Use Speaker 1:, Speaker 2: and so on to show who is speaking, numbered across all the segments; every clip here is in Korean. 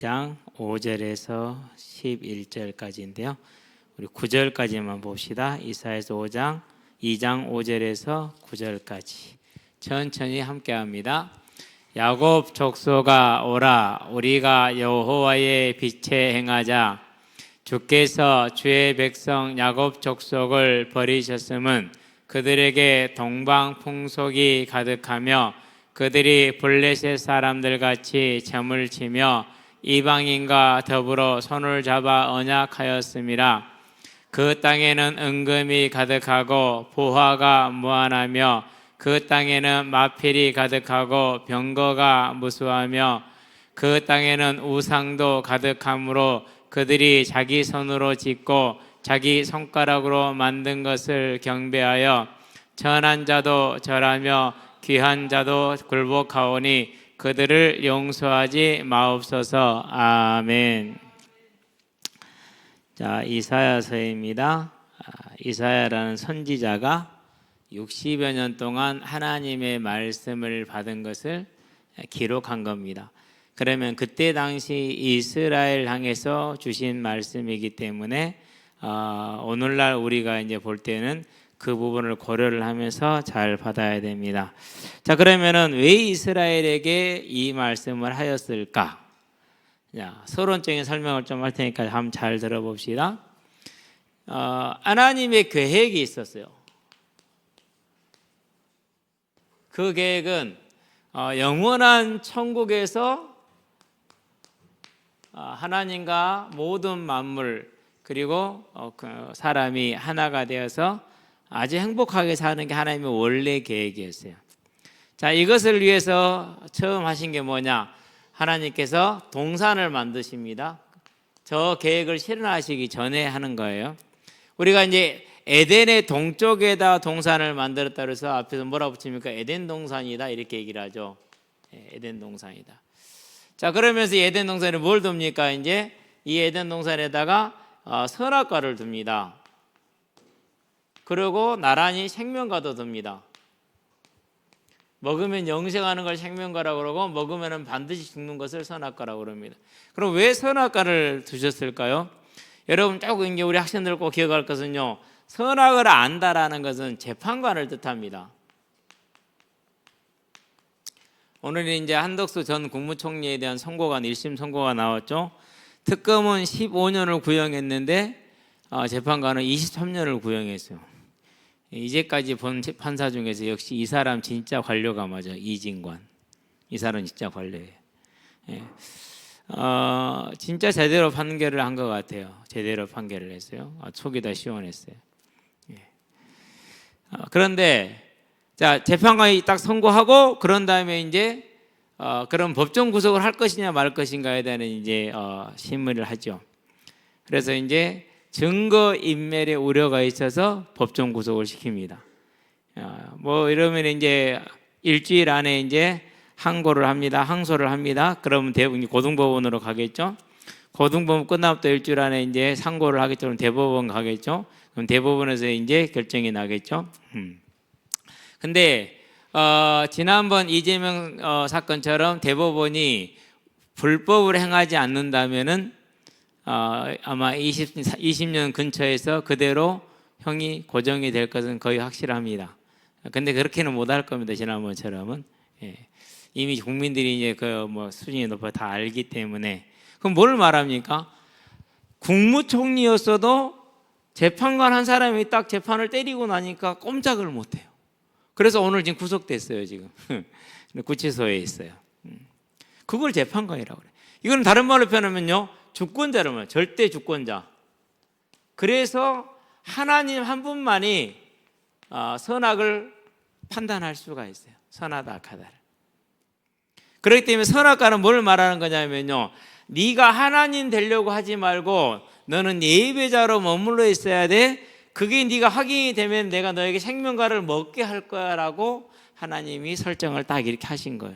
Speaker 1: 장 5절에서 11절까지인데요. 우리 9절까지만 봅시다. 이사야서 2장 5절에서 9절까지 천천히 함께 합니다. 야곱 족속아 오라, 우리가 여호와의 빛에 행하자. 주께서 주의 백성 야곱 족속을 버리셨음은 그들에게 동방 풍속이 가득하며 그들이 블레셋 사람들 같이 점을 치며 이방인과 더불어 손을 잡아 언약하였음이라. 그 땅에는 은금이 가득하고 보화가 무한하며 그 땅에는 마필이 가득하고 병거가 무수하며 그 땅에는 우상도 가득하므로 그들이 자기 손으로 짓고 자기 손가락으로 만든 것을 경배하여 천한 자도 절하며 귀한 자도 굴복하오니 그들을 용서하지 마옵소서. 아멘. 자, 이사야서입니다. 이사야라는 선지자가 60여 년 동안 하나님의 말씀을 받은 것을 기록한 겁니다. 그러면 그때 당시 이스라엘 향해서 주신 말씀이기 때문에 오늘날 우리가 이제 볼 때는 그 부분을 고려를 하면서 잘 받아야 됩니다. 자, 그러면은 왜 이스라엘에게 이 말씀을 하였을까? 자, 서론적인 설명을 좀 할 테니까 한번 잘 들어봅시다. 하나님의 계획이 있었어요. 그 계획은 영원한 천국에서 하나님과 모든 만물 그리고 사람이 하나가 되어서 아주 행복하게 사는 게 하나님의 원래 계획이었어요. 자, 이것을 위해서 처음 하신 게 뭐냐? 하나님께서 동산을 만드십니다. 저 계획을 실현하시기 전에 하는 거예요. 우리가 이제 에덴의 동쪽에다 동산을 만들었다 그래서 앞에서 뭐라 붙입니까? 에덴 동산이다 이렇게 얘기를 하죠. 에덴 동산이다. 자, 그러면서 에덴 동산에 뭘 둡니까? 이제 이 에덴 동산에다가 선악과를 둡니다. 그리고 나란히 생명과도 둡니다. 먹으면 영생하는 걸 생명과라고 그러고 먹으면 반드시 죽는 것을 선악과라고 그럽니다. 그럼 왜 선악과를 두셨을까요? 여러분 꼭 이제 우리 학생들 꼭 기억할 것은요. 선악을 안다라는 것은 재판관을 뜻합니다. 오늘은 이제 한덕수 전 국무총리에 대한 선고가 1심 선고가 나왔죠. 특검은 15년을 구형했는데 재판관은 23년을 구형했어요. 이제까지 본 판사 중에서 역시 이 사람 진짜 관료가 맞아. 이진관. 이 사람 진짜 관료예요. 예. 진짜 제대로 판결을 한 것 같아요. 제대로 판결을 했어요. 속이 다 시원했어요. 예. 그런데 자, 재판관이 딱 선고하고 그런 다음에 이제 그럼 법정 구속을 할 것이냐 말 것인가에 대한 이제 심의를 하죠. 그래서 이제 증거 인멸의 우려가 있어서 법정 구속을 시킵니다. 뭐 이러면 이제 일주일 안에 이제 항소를 합니다. 그러면 고등법원으로 가겠죠. 고등법원 끝나면 또 일주일 안에 이제 상고를 하겠죠. 그럼 대법원 가겠죠. 그럼 대법원에서 이제 결정이 나겠죠. 근데 지난번 이재명 사건처럼 대법원이 불법을 행하지 않는다면은 아마 20년 근처에서 그대로 형이 고정이 될 것은 거의 확실합니다. 근데 그렇게는 못할 겁니다. 지난번처럼은. 예. 이미 국민들이 이제 수준이 높아 다 알기 때문에. 그럼 뭘 말합니까? 국무총리였어도 재판관 한 사람이 딱 재판을 때리고 나니까 꼼짝을 못해요. 그래서 오늘 지금 구속됐어요. 지금 구치소에 있어요. 그걸 재판관이라고 그래요. 이건 다른 말로 표현하면요. 주권자라는 말이에요. 절대 주권자. 그래서 하나님 한 분만이 선악을 판단할 수가 있어요. 선하다 악하다를. 그렇기 때문에 선악과는 뭘 말하는 거냐면요. 네가 하나님 되려고 하지 말고 너는 예배자로 머물러 있어야 돼. 그게 네가 확인이 되면 내가 너에게 생명과를 먹게 할 거야 라고 하나님이 설정을 딱 이렇게 하신 거예요.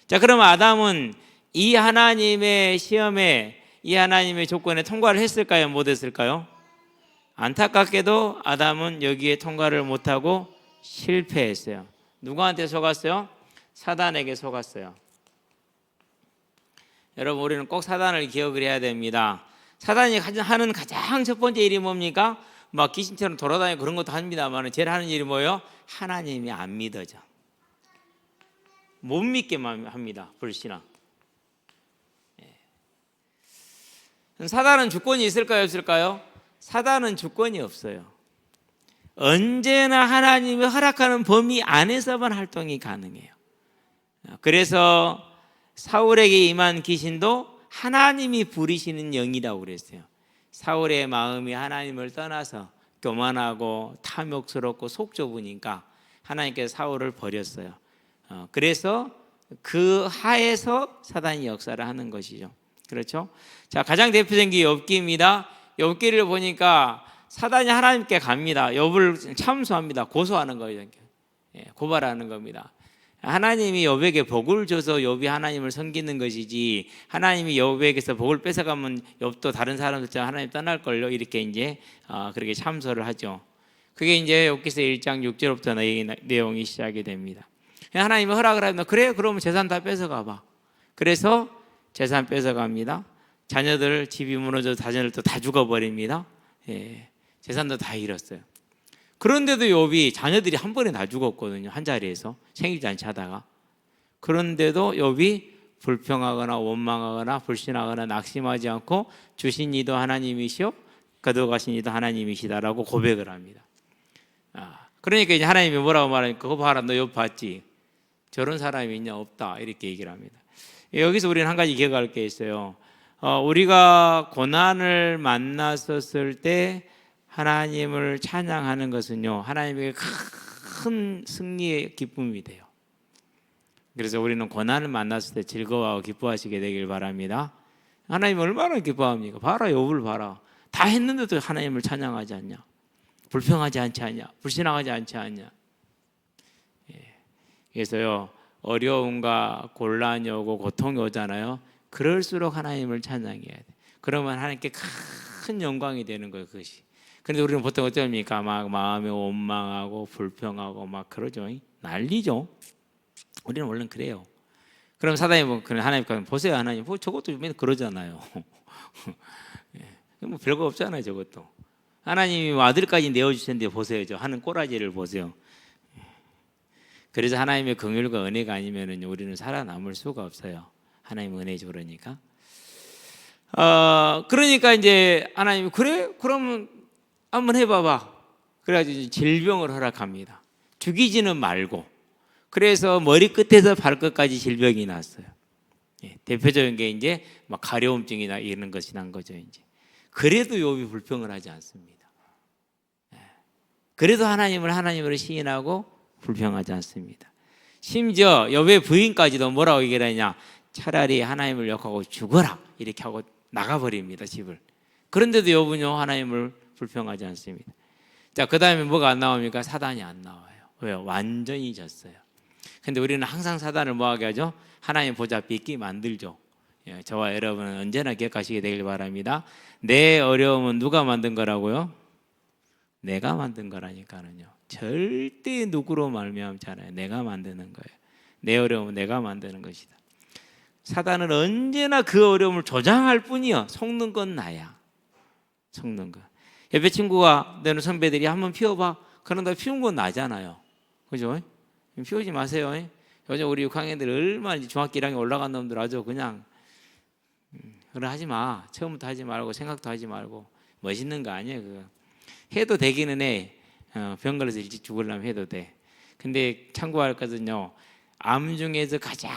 Speaker 1: 자, 그러면 아담은 이 하나님의 시험에 이 하나님의 조건에 통과를 했을까요? 못했을까요? 안타깝게도 아담은 여기에 통과를 못하고 실패했어요. 누구한테 속았어요? 사단에게 속았어요. 여러분 우리는 꼭 사단을 기억을 해야 됩니다. 사단이 하는 가장 첫 번째 일이 뭡니까? 막 귀신처럼 돌아다니고 그런 것도 합니다만 제일 하는 일이 뭐예요? 하나님이 안 믿어져. 못 믿게만 합니다. 불신앙. 사단은 주권이 있을까요? 없을까요? 사단은 주권이 없어요. 언제나 하나님이 허락하는 범위 안에서만 활동이 가능해요. 그래서 사울에게 임한 귀신도 하나님이 부리시는 영이라고 그랬어요. 사울의 마음이 하나님을 떠나서 교만하고 탐욕스럽고 속 좁으니까 하나님께서 사울을 버렸어요. 그래서 그 하에서 사단이 역사를 하는 것이죠. 그렇죠? 자, 가장 대표적인 게 욥기입니다. 욥기를 보니까 사단이 하나님께 갑니다. 욥을 참수합니다. 고소하는 거예요. 고발하는 겁니다. 하나님이 욥에게 복을 줘서 욥이 하나님을 섬기는 것이지 하나님이 욥에게서 복을 뺏어가면 욥도 다른 사람들처럼 하나님 떠날 걸요. 이렇게 이제 그렇게 참소를 하죠. 그게 이제 욥기서 1장 6절부터 내용이 시작이 됩니다. 하나님이 허락을 하면 그래 그러면 재산 다 뺏어가 봐. 그래서 재산 뺏어갑니다. 자녀들 집이 무너져 자녀들도 다 죽어버립니다. 재산도 다 잃었어요. 그런데도 욥이 자녀들이 한 번에 다 죽었거든요. 한 자리에서 생일잔치 하다가. 그런데도 욥이 불평하거나 원망하거나 불신하거나 낙심하지 않고 주신 이도 하나님이시오 거둬가신 이도 하나님이시다라고 고백을 합니다. 그러니까 이제 하나님이 뭐라고 말하니까 그거 봐라 너 욥 봤지? 저런 사람이 있냐? 없다 이렇게 얘기를 합니다. 여기서 우리는 한 가지 기억할 게 있어요. 우리가 고난을 만났었을 때 하나님을 찬양하는 것은요 하나님에게 큰 승리의 기쁨이 돼요. 그래서 우리는 고난을 만났을 때 즐거워하고 기뻐하시게 되길 바랍니다. 하나님 얼마나 기뻐합니까? 봐라 욥을 봐라. 다 했는데도 하나님을 찬양하지 않냐? 불평하지 않지 않냐? 불신앙하지 않지 않냐? 그래서요 어려움과 곤란이 오고 고통이 오잖아요. 그럴수록 하나님을 찬양해야 돼. 그러면 하나님께 큰 영광이 되는 거예요 그것이. 그런데 우리는 보통 어떻습니까? 막 마음에 원망하고 불평하고 막 그러죠. 난리죠. 우리는 원래 그래요. 그럼 사단이 뭐 하나님 보세요 하나님 저것도 맨날 그러잖아요. 뭐 별거 없잖아요 저것도. 하나님이 아들까지 내어주셨는데 보세요 저 하는 꼬라지를 보세요. 그래서 하나님의 긍휼과 은혜가 아니면 우리는 살아남을 수가 없어요. 하나님 은혜죠 그러니까. 그러니까 이제 하나님이 그래? 그러면 한번 해봐봐. 그래가지고 질병을 허락합니다. 죽이지는 말고. 그래서 머리 끝에서 발끝까지 질병이 났어요. 대표적인 게 이제 막 가려움증이나 이런 것이 난 거죠 이제. 그래도 욥이 불평을 하지 않습니다. 그래도 하나님으로 시인하고 불평하지 않습니다. 심지어 욥의 부인까지도 뭐라고 얘기를 하냐? 차라리 하나님을 욕하고 죽어라 이렇게 하고 나가버립니다 집을. 그런데도 욥은요 하나님을 불평하지 않습니다. 자, 그 다음에 뭐가 안 나옵니까? 사단이 안 나와요. 왜요? 완전히 졌어요. 근데 우리는 항상 사단을 뭐하게 하죠? 하나님 보좌 빗기 만들죠. 저와 여러분은 언제나 기억하시게 되길 바랍니다. 내 어려움은 누가 만든 거라고요? 내가 만든 거라니까는요. 절대 누구로 말미암지 않아요. 내가 만드는 거예요. 내 어려움은 내가 만드는 것이다. 사단은 언제나 그 어려움을 조장할 뿐이요. 속는 건 나야. 속는 거. 옆에 친구가 너는 선배들이 한번 피워봐. 그런다 피운 건 나잖아요. 그죠? 피우지 마세요. 요즘 우리 6학년들 얼마나 중학교 1학년 올라간 놈들 아주 그냥 그래 하지 마. 처음부터 하지 말고 생각도 하지 말고 멋있는 거 아니에요. 그거. 해도 되기는 해. 병 걸려서 일찍 죽으려면 해도 돼. 근데 참고할 것은요. 암 중에서 가장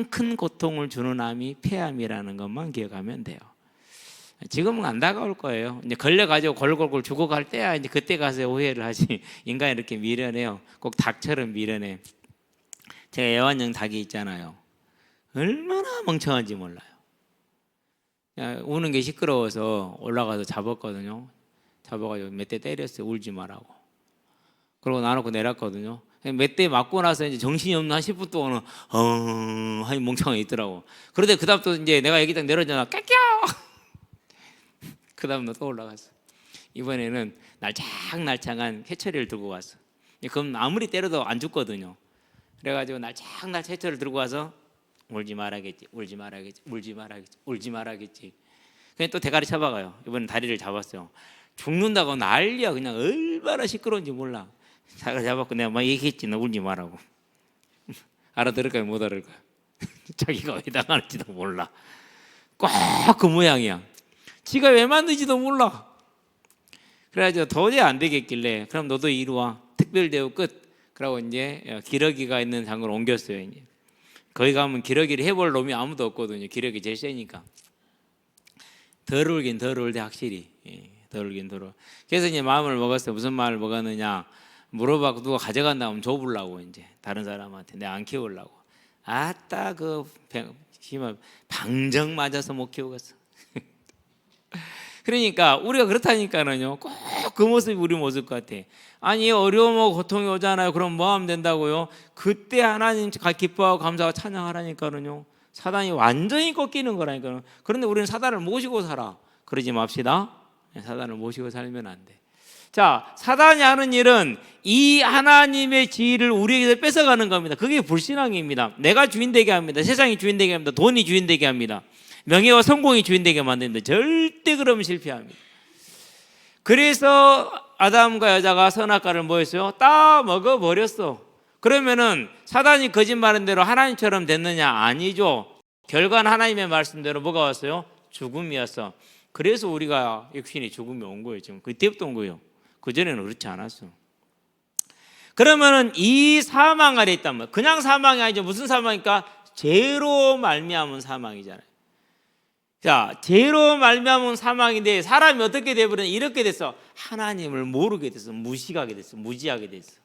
Speaker 1: 큰 고통을 주는 암이 폐암이라는 것만 기억하면 돼요. 지금은 안 다가올 거예요. 이제 걸려가지고 골골골 죽어갈 때야 이제 그때 가서 오해를 하지. 인간이 이렇게 미련해요. 꼭 닭처럼 미련해. 제가 애완용 닭이 있잖아요. 얼마나 멍청한지 몰라요. 우는 게 시끄러워서 올라가서 잡았거든요. 잡아가지고 몇 대 때렸어요. 울지 말라고. 그러고 놔놓고 내렸거든요. 몇 대 맞고 나서 이제 정신이 없나 10분 동안은 하니 멍청하게 있더라고. 그런데 그다음부터 이제 내가 여기 딱 내려잖아. 깨껴. 그다음부터 또 올라갔어. 이번에는 날창날창한 해처리를 들고 왔어. 그럼 아무리 때려도 안 죽거든요. 그래가지고 날창날창 해처리를 들고 와서 울지 말아야겠지, 울지 말아야겠지, 울지 말아야겠지, 울지 말아야겠지. 그냥 또 대가리 잡아가요. 이번엔 다리를 잡았어요. 죽는다고 난리야. 그냥 얼마나 시끄러운지 몰라. 대가리 잡았고 내가 막 얘기했지. 너 울지 말라고. 알아들을까요? 못 알아들을까요? 자기가 왜 당하는지도 몰라. 꼭 그 모양이야. 지가 왜 만든지도 몰라. 그래가지고 도저히 안 되겠길래 그럼 너도 이리 와. 특별대우 끝. 그러고 이제 기러기가 있는 장으로 옮겼어요. 이제 거기 가면 기러기를 해볼 놈이 아무도 없거든요. 기러기 제일 세니까. 덜 울긴 덜 울대 확실히. 덜 울긴 덜 울. 그래서 이제 마음을 먹었어요. 무슨 마음을 먹었느냐? 물어봐도 누가 가져간다 하면 줘보려고 이제 다른 사람한테 내가 안 키우려고. 아따 그 방정 맞아서 못 키우겠어. 그러니까 우리가 그렇다니까는요. 꼭 그 모습이 우리 모습 같아. 아니 어려움하고 고통이 오잖아요. 그럼 뭐 하면 된다고요? 그때 하나님 기뻐하고 감사하고 찬양하라니까는요. 사단이 완전히 꺾이는 거라니까요. 그런데 우리는 사단을 모시고 살아. 그러지 맙시다. 사단을 모시고 살면 안 돼. 자, 사단이 하는 일은 이 하나님의 지위를 우리에게서 뺏어가는 겁니다. 그게 불신앙입니다. 내가 주인 되게 합니다. 세상이 주인 되게 합니다. 돈이 주인 되게 합니다. 명예와 성공이 주인 되게 만드는데 절대 그러면 실패합니다. 그래서 아담과 여자가 선악과를 뭐 했어요? 따 먹어버렸어. 그러면은 사단이 거짓말한 대로 하나님처럼 됐느냐? 아니죠. 결과는 하나님의 말씀대로 뭐가 왔어요? 죽음이었어. 그래서 우리가 육신이 죽음이 온 거예요. 지금 그때부터 온 거예요. 그전에는 그렇지 않았어. 그러면은 이 사망 아래 있단 말이에요. 그냥 사망이 아니죠. 무슨 사망입니까? 죄로 말미암은 사망이잖아요. 자, 죄로 말미암은 사망인데 사람이 어떻게 되버렸냐? 이렇게 됐어. 하나님을 모르게 됐어. 무식하게 됐어. 무지하게 됐어.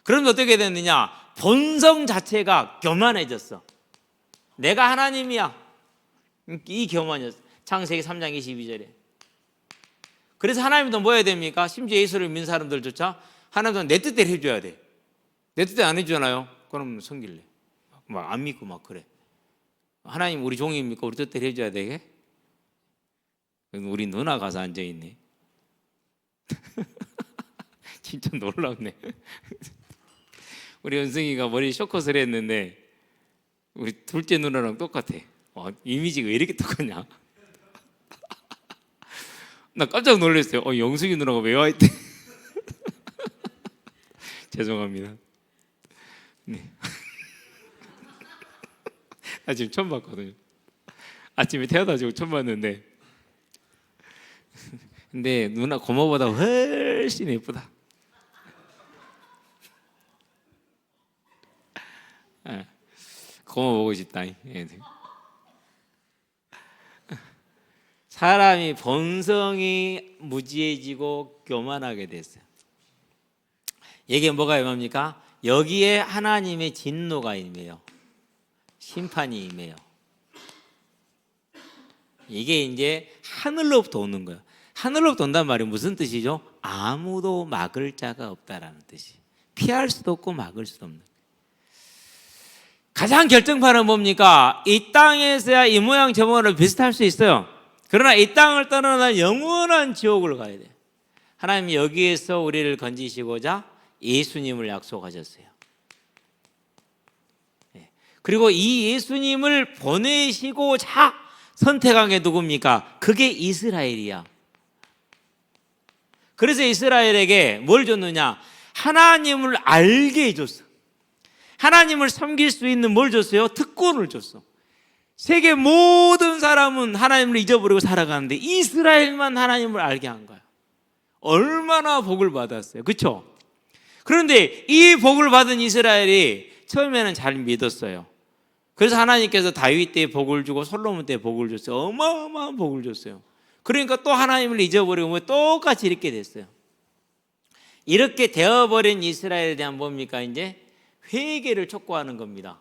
Speaker 1: 그럼 어떻게 됐느냐? 본성 자체가 교만해졌어. 내가 하나님이야. 이 교만이었어. 창세기 3장 22절에. 그래서 하나님도 뭐 해야 됩니까? 심지어 예수를 믿는 사람들조차 하나님도 내 뜻대로 해줘야 돼. 내 뜻대로 안 해주잖아요. 그럼 성길래 막 안 믿고 막 그래. 하나님 우리 종입니까? 우리 뜻대로 해줘야 되게? 우리 누나 가서 앉아있네. 진짜 놀랍네. 우리 은승이가 머리 쇼컷을 했는데 우리 둘째 누나랑 똑같아. 이미지가 왜 이렇게 똑같냐? 나 깜짝 놀랐어요. 영숙이 누나가 왜 와 있대? 죄송합니다. 네. 나 지금 처음 봤거든요. 아침에 태어나 지고 처음 봤는데, 근데 누나 고모보다 훨씬 예쁘다. 고모 보고 싶다. 사람이 본성이 무지해지고 교만하게 됐어요. 여기에 뭐가 임합니까? 여기에 하나님의 진노가 임해요. 심판이 임해요. 이게 이제 하늘로부터 오는 거예요. 하늘로부터 온단 말이 무슨 뜻이죠? 아무도 막을 자가 없다라는 뜻이. 피할 수도 없고 막을 수도 없는. 가장 결정판은 뭡니까? 이 땅에서야 이 모양 저 모양으로 비슷할 수 있어요. 그러나 이 땅을 떠나는 영원한 지옥을 가야 돼요. 하나님이 여기에서 우리를 건지시고자 예수님을 약속하셨어요. 그리고 이 예수님을 보내시고자 선택한 게 누굽니까? 그게 이스라엘이야. 그래서 이스라엘에게 뭘 줬느냐? 하나님을 알게 해줬어. 하나님을 섬길 수 있는 뭘 줬어요? 특권을 줬어. 세계 모든 사람은 하나님을 잊어버리고 살아가는데 이스라엘만 하나님을 알게 한 거야. 얼마나 복을 받았어요. 그렇죠? 그런데 이 복을 받은 이스라엘이 처음에는 잘 믿었어요. 그래서 하나님께서 다윗 때 복을 주고 솔로몬 때 복을 줬어요. 어마어마한 복을 줬어요. 그러니까 또 하나님을 잊어버리고 똑같이 이렇게 됐어요. 이렇게 되어버린 이스라엘에 대한 뭡니까? 이제 회개를 촉구하는 겁니다.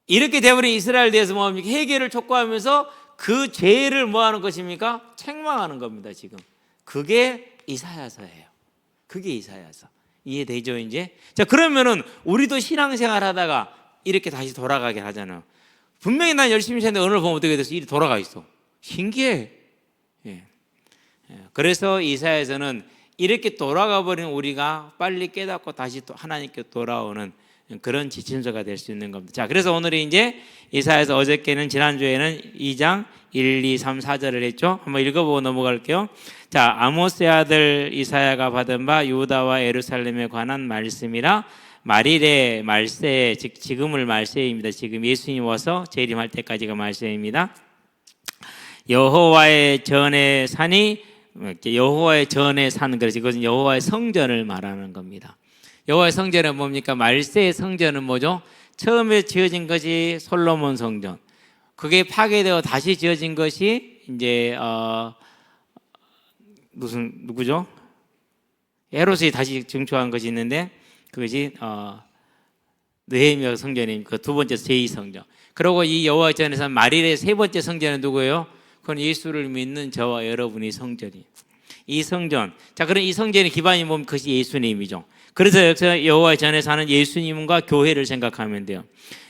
Speaker 1: 이렇게 되어버린 이스라엘에 대해서 뭡니까? 회개를 촉구하면서 그 죄를 뭐 하는 것입니까? 책망하는 겁니다. 지금 그게 이사야서예요. 그게 이사야서. 이해되죠 이제? 자, 그러면은 우리도 신앙생활 하다가 이렇게 다시 돌아가게 하잖아요. 분명히 난 열심히 했는데 오늘 보면 어떻게 됐어? 일이 돌아가 있어. 신기해. 그래서 이사야서는 이렇게 돌아가 버린 우리가 빨리 깨닫고 다시 또 하나님께 돌아오는 그런 지침서가 될 수 있는 겁니다. 자, 그래서 오늘이 이제 이사야서 어저께는 지난주에는 2장 1, 2, 3, 4절을 했죠. 한번 읽어보고 넘어갈게요. 자, 아모스의 아들 이사야가 받은 바 유다와 예루살렘에 관한 말씀이라 말일의 말세, 즉 지금을 말세입니다. 지금 예수님 와서 재림할 때까지가 말세입니다. 여호와의 전의 산이 여호와의 전의 산, 그래서 이것은 여호와의 성전을 말하는 겁니다. 여호와의 성전은 뭡니까? 말세의 성전은 뭐죠? 처음에 지어진 것이 솔로몬 성전. 그게 파괴되어 다시 지어진 것이 이제 누구죠? 헤롯이 다시 증축한 것이 있는데 그것이 느헤미야 성전입니다. 그 두 번째 제2성전. 그리고 이 여호와의 전에서 말일의 세 번째 성전은 누구예요? 그건 예수를 믿는 저와 여러분이 성전이에요. 이 성전. 자, 그럼 이 성전의 기반이 뭡니까? 그것이 예수님이죠. 그래서 여기서 여호와의 전에 사는 예수님과 교회를 생각하면 돼요.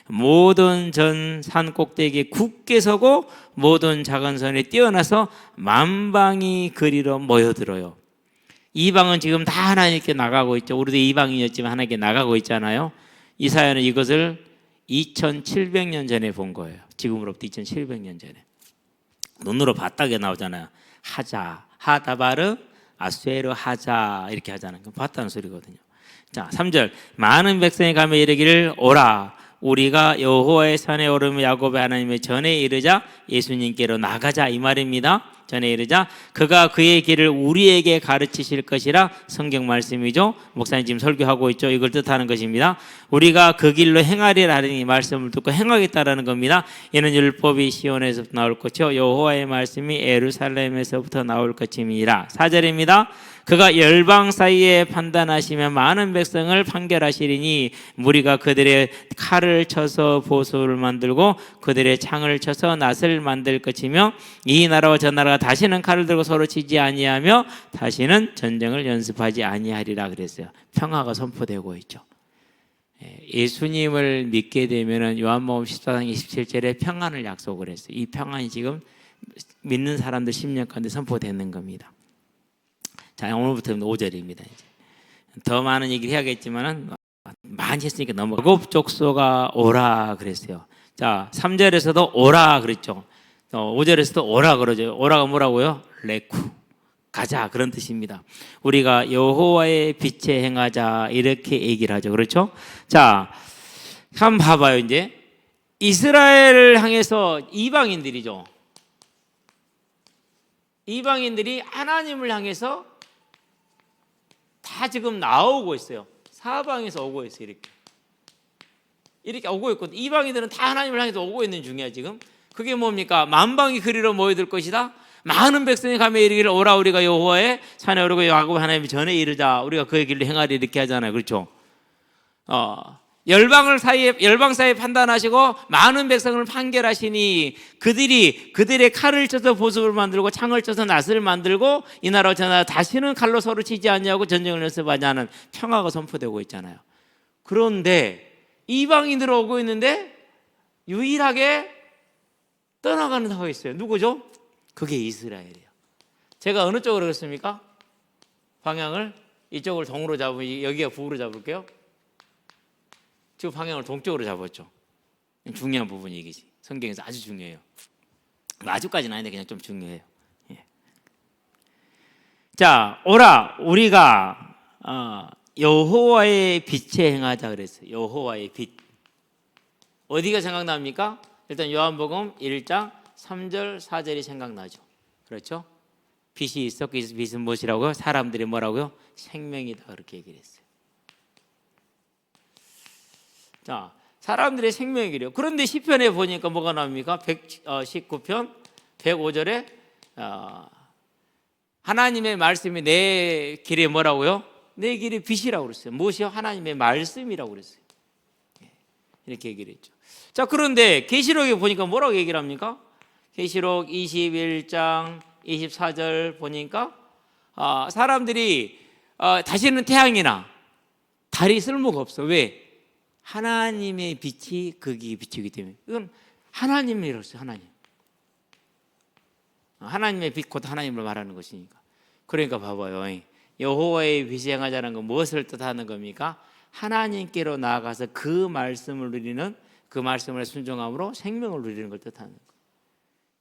Speaker 1: 모든 전 산 꼭대기에 굳게 서고 모든 작은 선에 뛰어나서 만방이 그리로 모여들어요. 이방은 지금 다 하나님께 나가고 있죠. 우리도 이방인이었지만 하나님께 나가고 있잖아요. 이사야는 이것을 2700년 전에 본 거예요. 지금으로부터 2700년 전에. 눈으로 봤다게 나오잖아요. 하자, 하다바르, 아수에르 하자 이렇게 하잖아요. 봤다는 소리거든요. 자, 3절. 많은 백성이 가며 이르기를 오라 우리가 여호와의 산에 오르며 야곱의 하나님의 전에 이르자 예수님께로 나가자 이 말입니다. 전에 이르자 그가 그의 길을 우리에게 가르치실 것이라 성경 말씀이죠. 목사님 지금 설교하고 있죠. 이걸 뜻하는 것입니다. 우리가 그 길로 행하리라는 이 말씀을 듣고 행하겠다라는 겁니다. 이는 율법이 시온에서부터 나올 것이요 여호와의 말씀이 예루살렘에서부터 나올 것임이라. 4절입니다. 그가 열방 사이에 판단하시며 많은 백성을 판결하시리니 무리가 그들의 칼을 쳐서 보소를 만들고 그들의 창을 쳐서 낫을 만들 것이며 이 나라와 저 나라가 다시는 칼을 들고 서로 치지 아니하며 다시는 전쟁을 연습하지 아니하리라 그랬어요. 평화가 선포되고 있죠. 예수님을 믿게 되면은 요한복음 14장 27절에 평안을 약속을 했어요. 이 평안이 지금 믿는 사람들 10년 가운데 선포되는 겁니다. 자, 오늘부터는 5절입니다. 이제. 더 많은 얘기를 해야겠지만은 많이 했으니까 넘어가. 야곱 족속아 오라 그랬어요. 자, 3절에서도 오라 그랬죠. 5절에서도 오라 그러죠. 오라가 뭐라고요? 레쿠. 가자 그런 뜻입니다. 우리가 여호와의 빛에 행하자 이렇게 얘기를 하죠. 그렇죠? 자, 한번 봐봐요. 이제 이스라엘을 향해서 이방인들이죠. 이방인들이 하나님을 향해서 다 지금 나오고 있어요. 사방에서 오고 있어요. 이렇게 오고 있거든요. 이방인들은 다 하나님을 향해서 오고 있는 중이야 지금. 그게 뭡니까? 만방이 그리로 모여들 것이다. 많은 백성이 가며 이르기를 오라 우리가 여호와의 산에 오르고 야곱 하나님의 전에 이르자 우리가 그의 길로 행하리 이렇게 하잖아요. 그렇죠? 열방 사이에 판단하시고 많은 백성을 판결하시니 그들의 칼을 쳐서 보습을 만들고 창을 쳐서 낫을 만들고 이 나라 저 나라 다시는 칼로 서로 치지 않냐고 전쟁을 연습하지 않은 평화가 선포되고 있잖아요. 그런데 이방인들 오고 있는데 유일하게 떠나가는 나라가 있어요. 누구죠? 그게 이스라엘이에요. 제가 어느 쪽으로 그랬습니까? 방향을 이쪽을 동으로 잡으면 여기가 북으로 잡을게요. 지금 방향을 동쪽으로 잡았죠. 중요한 부분이 이기지. 성경에서 아주 중요해요. 아주까지는 아닌데 그냥 좀 중요해요. 예. 자, 오라 우리가 여호와의 빛에 행하자 그랬어요. 여호와의 빛. 어디가 생각납니까? 일단 요한복음 1장 3절 4절이 생각나죠. 그렇죠? 빛이 있었고 빛은 무엇이라고요? 사람들이 뭐라고요? 생명이다 그렇게 얘기를 했어요. 자, 사람들의 생명이래요. 그런데 시편에 보니까 뭐가 나옵니까? 119편 105절에 하나님의 말씀이 내 길에 뭐라고요? 내 길에 빛이라고 그랬어요. 무엇이요? 하나님의 말씀이라고 그랬어요. 이렇게 얘기를 했죠. 자, 그런데 계시록에 보니까 뭐라고 얘기를 합니까? 계시록 21장 24절 보니까 사람들이 다시는 태양이나 달이 쓸모가 없어. 왜? 하나님의 빛이 거기에 비치기 때문에. 이건 하나님이라고 했어요. 하나님의 빛 곧 하나님을 말하는 것이니까. 그러니까 봐봐요. 여호와의 빛에 행하자는 건 무엇을 뜻하는 겁니까? 하나님께로 나아가서 그 말씀을 누리는, 그 말씀을 순종함으로 생명을 누리는 걸 뜻하는 거예요.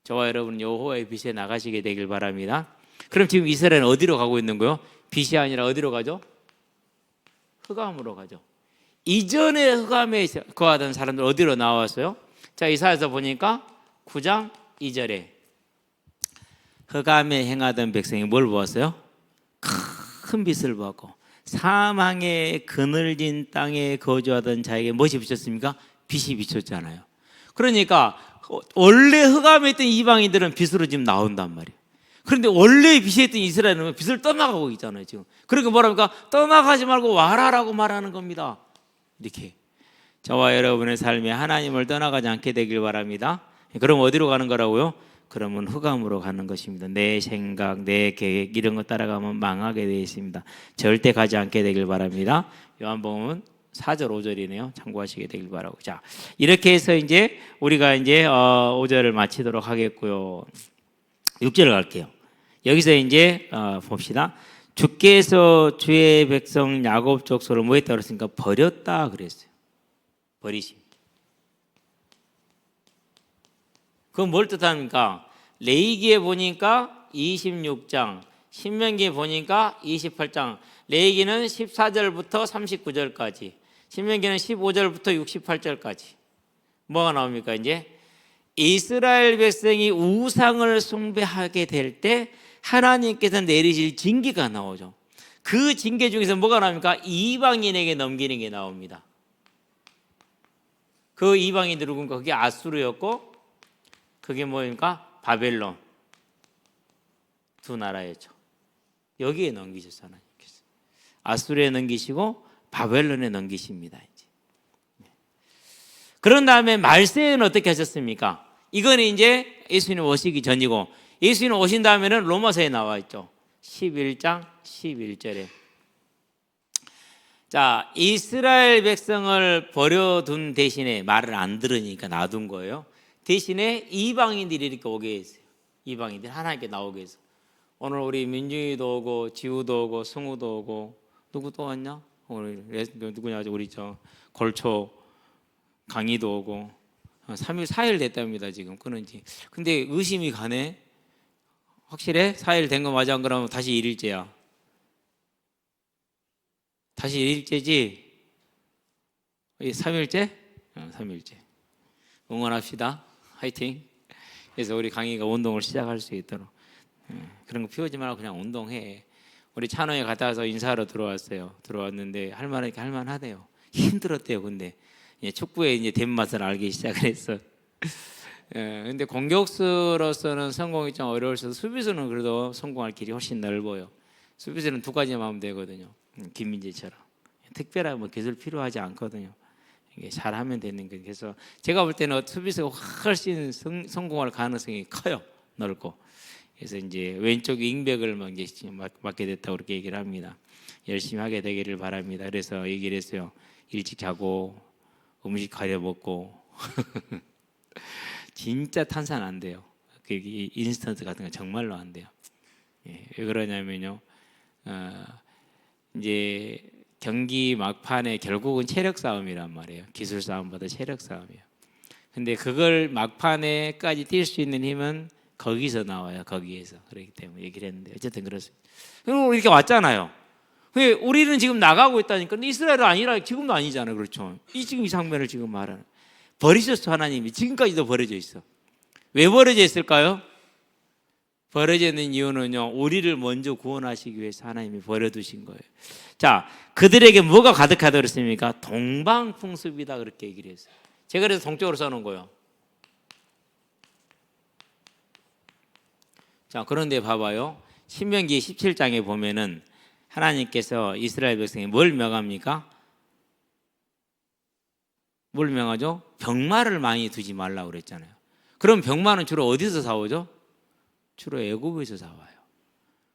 Speaker 1: 저와 여러분 여호와의 빛에 나가시게 되길 바랍니다. 그럼 지금 이스라엘은 어디로 가고 있는 거예요? 빛이 아니라 어디로 가죠? 흑암으로 가죠. 이전에 흑암에 거하던 사람들 어디로 나왔어요? 자, 이사야서 보니까 9장 2절에 흑암에 행하던 백성이 뭘 보았어요? 큰 빛을 보았고 사망의 그늘진 땅에 거주하던 자에게 무엇이 비쳤습니까? 빛이 비쳤잖아요. 그러니까 원래 흑암에 있던 이방인들은 빛으로 지금 나온단 말이에요. 그런데 원래 빛에 있던 이스라엘은 빛을 떠나가고 있잖아요 지금. 그러니까 뭐랍니까? 떠나가지 말고 와라라고 말하는 겁니다. 이렇게 저와 여러분의 삶에 하나님을 떠나가지 않게 되길 바랍니다. 그럼 어디로 가는 거라고요? 그러면 흑암으로 가는 것입니다. 내 생각, 내 계획 이런 거 따라가면 망하게 되어 있습니다. 절대 가지 않게 되길 바랍니다. 요한복음은 4절 5절이네요. 참고하시게 되길 바라고. 자, 이렇게 해서 이제 우리가 이제 5절을 마치도록 하겠고요. 6절을 갈게요. 여기서 이제 봅시다. 주께서 주의 백성 야곱 족속을 뭐 했다고 그랬습니까? 버렸다 그랬어요. 버리심. 그건 뭘 뜻합니까? 레위기에 보니까 26장, 신명기에 보니까 28장. 레위기는 14절부터 39절까지, 신명기는 15절부터 68절까지. 뭐가 나옵니까? 이제 이스라엘 백성이 우상을 숭배하게 될 때 하나님께서 내리실 징계가 나오죠. 그 징계 중에서 뭐가 나옵니까? 이방인에게 넘기는 게 나옵니다. 그 이방인들은 누군가? 그게 아수르였고 그게 뭐입니까? 바벨론. 두 나라였죠. 여기에 넘기셨어요. 하나님께서. 아수르에 넘기시고 바벨론에 넘기십니다. 이제. 그런 다음에 말세는 어떻게 하셨습니까? 이거는 이제 예수님 오시기 전이고, 예수님 오신 다음에는 로마서에 나와 있죠. 11장 11절에. 자, 이스라엘 백성을 버려둔 대신에 말을 안 들으니까 놔둔 거예요. 대신에 이방인들이 이렇게 오게 했어요. 이방인들이 하나님께 나오게 해서. 오늘 우리 민중이도 오고 지우도 오고 승우도 오고 누구 또 왔냐? 오늘 누구냐? 우리 저 골초 강의도 오고 3일 4일 됐답니다. 지금 끊은지. 근데 의심이 가네. 확실해? 4일 된 거 맞아? 안 그러면 다시 1일째야. 다시 1일째지? 3일째? 3일째. 응원합시다. 화이팅. 그래서 우리 강의가 운동을 시작할 수 있도록. 그런 거 피우지 말고 그냥 운동해. 우리 찬호에 갔다 와서 인사하러 들어왔어요. 들어왔는데 할만하대요. 힘들었대요. 근데 축구에 이제 된 맛을 알기 시작을 했어. 근데 공격수로서는 성공이 좀 어려울 수도, 수비수는 그래도 성공할 길이 훨씬 넓어요. 수비수는 두 가지만 하면 되거든요. 김민재처럼 특별한 뭐 기술 필요하지 않거든요. 이게 잘하면 되는 거예요. 그래서 제가 볼 때는 수비수가 훨씬 성공할 가능성이 커요. 넓고. 그래서 이제 왼쪽 윙백을 이제 맡게 됐다고 그렇게 얘기를 합니다. 열심히 하게 되기를 바랍니다. 그래서 얘기를 했어요. 일찍 자고 음식 가려 먹고 진짜 탄산 안 돼요. 인스턴트 같은 거 정말로 안 돼요. 왜 그러냐면요. 이제 경기 막판에 결국은 체력 싸움이란 말이에요. 기술 싸움보다 체력 싸움이에요. 근데 그걸 막판에까지 뛸 수 있는 힘은 거기서 나와요. 거기에서. 그렇기 때문에 얘기를 했는데 어쨌든 그렇습니다. 그럼 이렇게 왔잖아요. 근데 우리는 지금 나가고 있다니까. 근데 이스라엘은 아니라 지금도 아니잖아요. 그렇죠? 지금 이 장면을 지금 말하는. 버리셨어. 하나님이. 지금까지도 버려져 있어. 왜 버려져 있을까요? 버려져 있는 이유는요, 우리를 먼저 구원하시기 위해서 하나님이 버려두신 거예요. 자, 그들에게 뭐가 가득하다 그랬습니까? 동방풍습이다 그렇게 얘기를 했어요. 제가 그래서 동쪽으로 써놓은 거예요. 자, 그런데 봐봐요. 신명기 17장에 보면은 하나님께서 이스라엘 백성에 뭘 명합니까? 뭘 명하죠? 병마를 많이 두지 말라고 그랬잖아요. 그럼 병마는 주로 어디서 사오죠? 주로 애굽에서 사와요.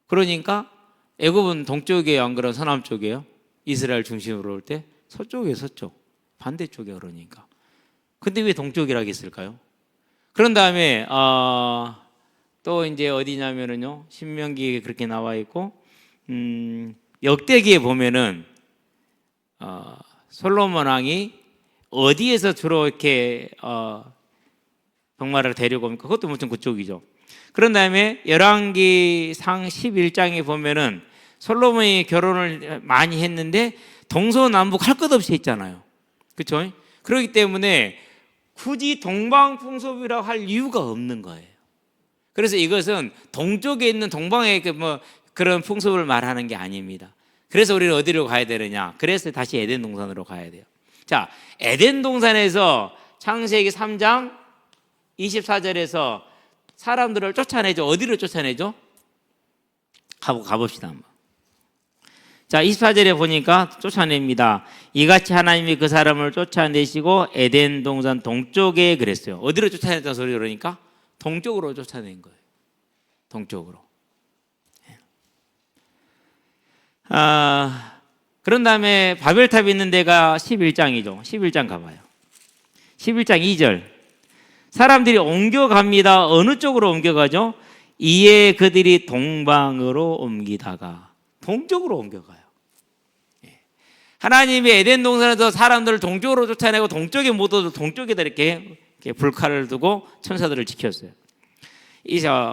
Speaker 1: 그러니까 애굽은 동쪽이에요, 안 그런 서남 쪽이에요? 이스라엘 중심으로 올 때 서쪽이에요, 서쪽. 반대쪽에 그러니까. 근데 왜 동쪽이라고 했을까요? 그런 다음에 또 이제 어디냐면은요, 신명기에 그렇게 나와 있고 역대기에 보면은 솔로몬 왕이 어디에서 주로 이렇게 병마를 데리고 옵니까? 그것도 무슨 그쪽이죠. 그런 다음에 열왕기상 11장에 보면은 솔로몬이 결혼을 많이 했는데 동서남북 할 것 없이 했잖아요. 그렇죠? 그렇기 때문에 굳이 동방풍습이라고 할 이유가 없는 거예요. 그래서 이것은 동쪽에 있는 동방의 그런 풍습을 말하는 게 아닙니다. 그래서 우리는 어디로 가야 되느냐? 그래서 다시 에덴 동산으로 가야 돼요. 자, 에덴 동산에서 창세기 3장 24절에서 사람들을 쫓아내죠. 어디로 쫓아내죠? 가봅시다 한번. 자, 24절에 보니까 쫓아냅니다. 이같이 하나님이 그 사람을 쫓아내시고 에덴 동산 동쪽에 그랬어요. 어디로 쫓아냈다는 소리 그러니까? 동쪽으로 쫓아낸 거예요. 동쪽으로. 그런 다음에 바벨탑이 있는 데가 11장이죠. 11장 가봐요. 11장 2절. 사람들이 옮겨갑니다. 어느 쪽으로 옮겨가죠? 이에 그들이 동방으로 옮기다가 동쪽으로 옮겨가요. 하나님이 에덴 동산에서 사람들을 동쪽으로 쫓아내고 동쪽에 못 얻어 동쪽에다 이렇게 불칼을 두고 천사들을 지켰어요.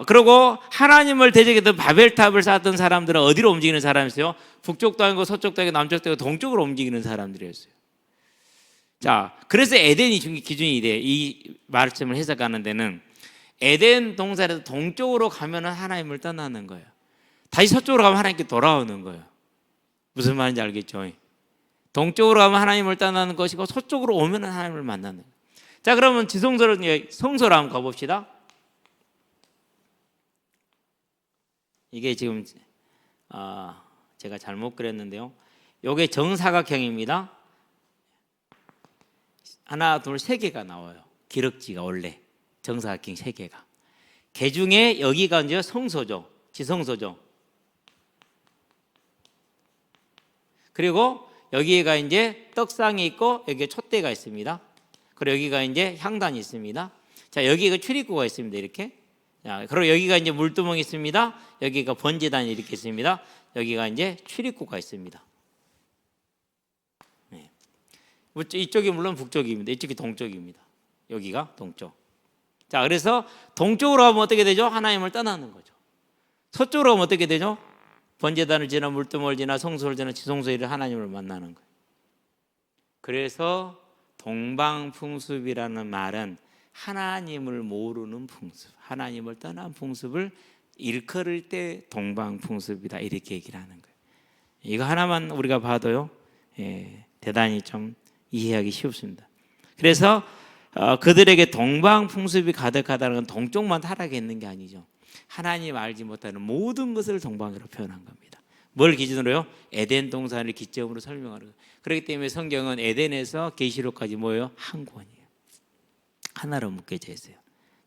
Speaker 1: 그리고 하나님을 대적했던 바벨탑을 쌓았던 사람들은 어디로 움직이는 사람이었어요? 북쪽도 아니고 서쪽도 아니고 남쪽도 아니고 동쪽으로 움직이는 사람들이었어요. 자, 그래서 에덴이 기준이 돼. 이 말씀을 해석하는 데는 에덴 동산에서 동쪽으로 가면 하나님을 떠나는 거예요. 다시 서쪽으로 가면 하나님께 돌아오는 거예요. 무슨 말인지 알겠죠? 동쪽으로 가면 하나님을 떠나는 것이고 서쪽으로 오면 하나님을 만나는 거예요. 자, 그러면 지성소로 한번 가봅시다. 이게 지금 제가 잘못 그렸는데요. 이게 정사각형입니다. 하나, 둘, 세 개가 나와요. 기럭지가 원래 정사각형 세 개가. 그 중에 여기가 이제 성소죠. 지성소죠. 그리고 여기가 이제 떡상이 있고 여기에 촛대가 있습니다. 그리고 여기가 이제 향단이 있습니다. 자, 여기가 출입구가 있습니다. 이렇게. 자, 그리고 여기가 이제 물두멍이 있습니다. 여기가 번제단이 이렇게 있습니다. 여기가 이제 출입구가 있습니다. 네. 이쪽이 물론 북쪽입니다. 이쪽이 동쪽입니다. 여기가 동쪽. 자, 그래서 동쪽으로 가면 어떻게 되죠? 하나님을 떠나는 거죠. 서쪽으로 가면 어떻게 되죠? 번제단을 지나 물두멍을 지나 성소를 지나 지성소에 이르러 하나님을 만나는 거예요. 그래서 동방풍습이라는 말은 하나님을 모르는 풍습, 하나님을 떠난 풍습을 일컬을 때 동방풍습이다 이렇게 얘기를 하는 거예요. 이거 하나만 우리가 봐도요, 대단히 좀 이해하기 쉽습니다. 그래서 그들에게 동방풍습이 가득하다는 건 동쪽만 타락했는 게 아니죠. 하나님 알지 못하는 모든 것을 동방으로 표현한 겁니다. 뭘 기준으로요? 에덴 동산을 기점으로 설명하는 거예요. 그렇기 때문에 성경은 에덴에서 계시록까지 뭐예요? 한 권이에요. 하나로 묶여져 있어요.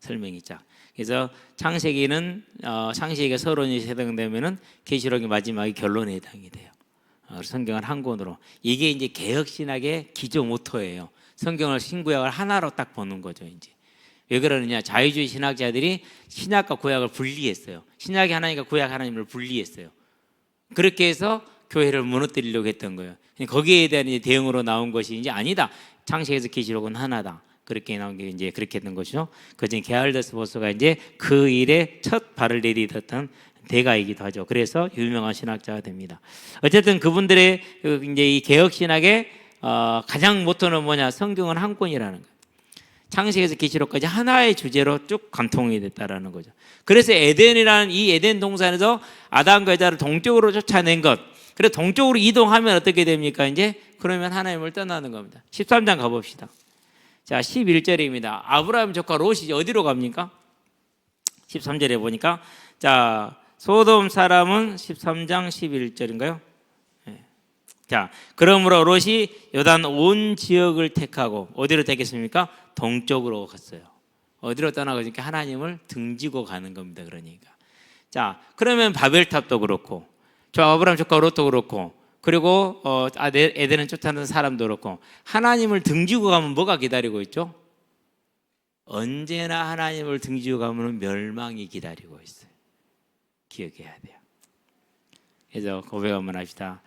Speaker 1: 설명이 쫙. 그래서 창세기는 창세기가 서론이 해당되면은 계시록이 마지막에 결론에 해당이 돼요. 성경은 한 권으로. 이게 이제 개혁 신학의 기조 모토예요. 성경을 신구약을 하나로 딱 보는 거죠. 이제 왜 그러느냐? 자유주의 신학자들이 신약과 구약을 분리했어요. 신약이 하나님과 구약 하나님을 분리했어요. 그렇게 해서 교회를 무너뜨리려고 했던 거예요. 거기에 대한 대응으로 나온 것이 이제 아니다. 창세기에서 계시록은 하나다. 그렇게 나온 게 이제 그렇게 된 것이죠. 그중 게알더스 보스가 이제 그 일에 첫 발을 내디뎠던 대가이기도 하죠. 그래서 유명한 신학자가 됩니다. 어쨌든 그분들의 이제 이 개혁 신학의 가장 모토는 뭐냐? 성경은 한 권이라는 거예요. 창세기에서 계시록까지 하나의 주제로 쭉 관통이 됐다라는 거죠. 그래서 에덴이라는 이 에덴 동산에서 아담과 여자를 동쪽으로 쫓아낸 것. 그래서 동쪽으로 이동하면 어떻게 됩니까? 이제 그러면 하나님을 떠나는 겁니다. 13장 가봅시다. 자, 11절입니다. 아브라함 조카 롯이 어디로 갑니까? 13절에 보니까 자, 소돔 사람은 13장 11절인가요? 네. 자, 그러므로 롯이 요단 온 지역을 택하고 어디로 택했습니까? 동쪽으로 갔어요. 어디로 떠나가니까 하나님을 등지고 가는 겁니다. 그러니까. 자, 그러면 바벨탑도 그렇고 저 아브라함 조카 롯도 그렇고 그리고 에덴을 쫓아내는 사람도 그렇고 하나님을 등지고 가면 뭐가 기다리고 있죠? 언제나 하나님을 등지고 가면 멸망이 기다리고 있어요. 기억해야 돼요. 그래서 고백 한번 합시다.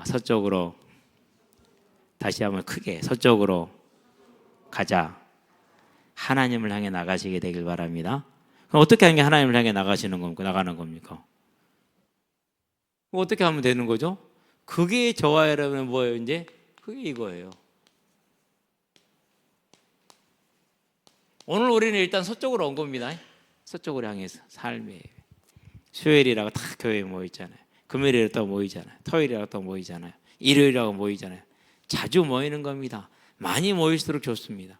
Speaker 1: 서쪽으로, 다시 한번 크게 서쪽으로 가자. 하나님을 향해 나가시게 되길 바랍니다. 그럼 어떻게 하는 게 하나님을 향해 나가시는 겁니까? 나가는 겁니까? 어떻게 하면 되는 거죠? 그게 저와 여러분은 뭐예요? 이제 그게 이거예요. 오늘 우리는 일단 서쪽으로 온 겁니다. 서쪽으로 향해서 삶의 수요일이라고 다 교회에 모이잖아요. 금요일이라고 또 모이잖아요. 토요일이라고 또 모이잖아요. 일요일이라고 모이잖아요. 자주 모이는 겁니다. 많이 모일수록 좋습니다.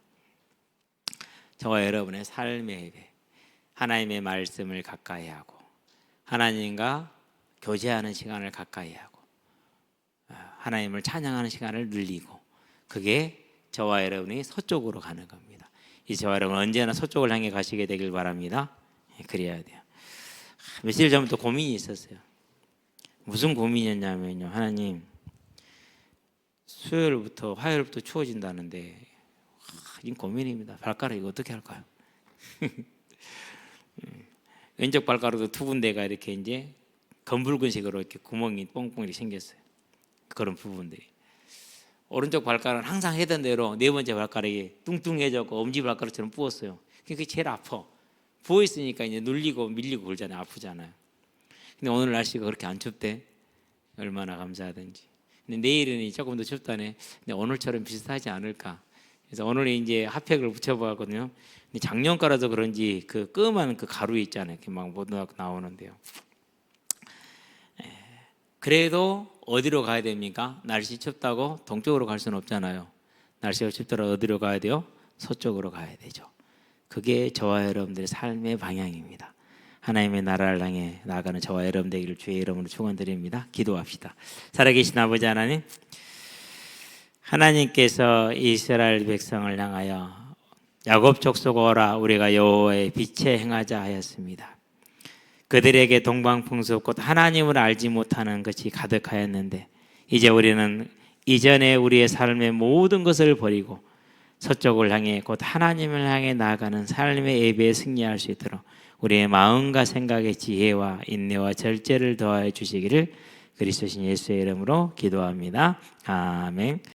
Speaker 1: 저와 여러분의 삶의 예배, 하나님의 말씀을 가까이 하고 하나님과 교제하는 시간을 가까이 하고 하나님을 찬양하는 시간을 늘리고, 그게 저와 여러분이 서쪽으로 가는 겁니다. 이 저와 여러분 언제나 서쪽을 향해 가시게 되길 바랍니다. 그래야 돼요. 며칠 전부터 고민이 있었어요. 무슨 고민이었냐면요, 하나님, 수요일부터 화요일부터 추워진다는데 이 고민입니다. 발가락 이거 어떻게 할까요? 왼쪽 발가락도 두 군데가 이렇게 이제 검붉은색으로 이렇게 구멍이 뽕뽕이 생겼어요. 그런 부분들이. 오른쪽 발가락은 항상 하던 대로 네 번째 발가락이 뚱뚱해졌고 엄지발가락처럼 부었어요. 그게 제일 아파. 부어 있으니까 이제 눌리고 밀리고 그러잖아요. 아프잖아요. 근데 오늘 날씨가 그렇게 안 춥대. 얼마나 감사하든지. 근데 내일은 조금 더 춥다네. 근데 오늘처럼 비슷하지 않을까. 그래서 오늘 이제 핫팩을 붙여보았거든요. 근데 작년가라서 그런지 그 끄만 그 가루 있잖아요. 이렇게 막 못 나오는데요. 그래도 어디로 가야 됩니까? 날씨 춥다고 동쪽으로 갈 수는 없잖아요. 날씨가 춥더라도 어디로 가야 돼요? 서쪽으로 가야 되죠. 그게 저와 여러분들의 삶의 방향입니다. 하나님의 나라를 향해 나아가는 저와 여러분 되기를 주의 이름으로 축원드립니다. 기도합시다. 살아계신 아버지 하나님, 하나님께서 이스라엘 백성을 향하여 야곱 족속 오라 우리가 여호와의 빛에 행하자 하였습니다. 그들에게 동방풍수 곧 하나님을 알지 못하는 것이 가득하였는데 이제 우리는 이전에 우리의 삶의 모든 것을 버리고 서쪽을 향해 곧 하나님을 향해 나아가는 삶의 예배에 승리할 수 있도록 우리의 마음과 생각의 지혜와 인내와 절제를 더하여 주시기를 그리스도신 예수의 이름으로 기도합니다. 아멘.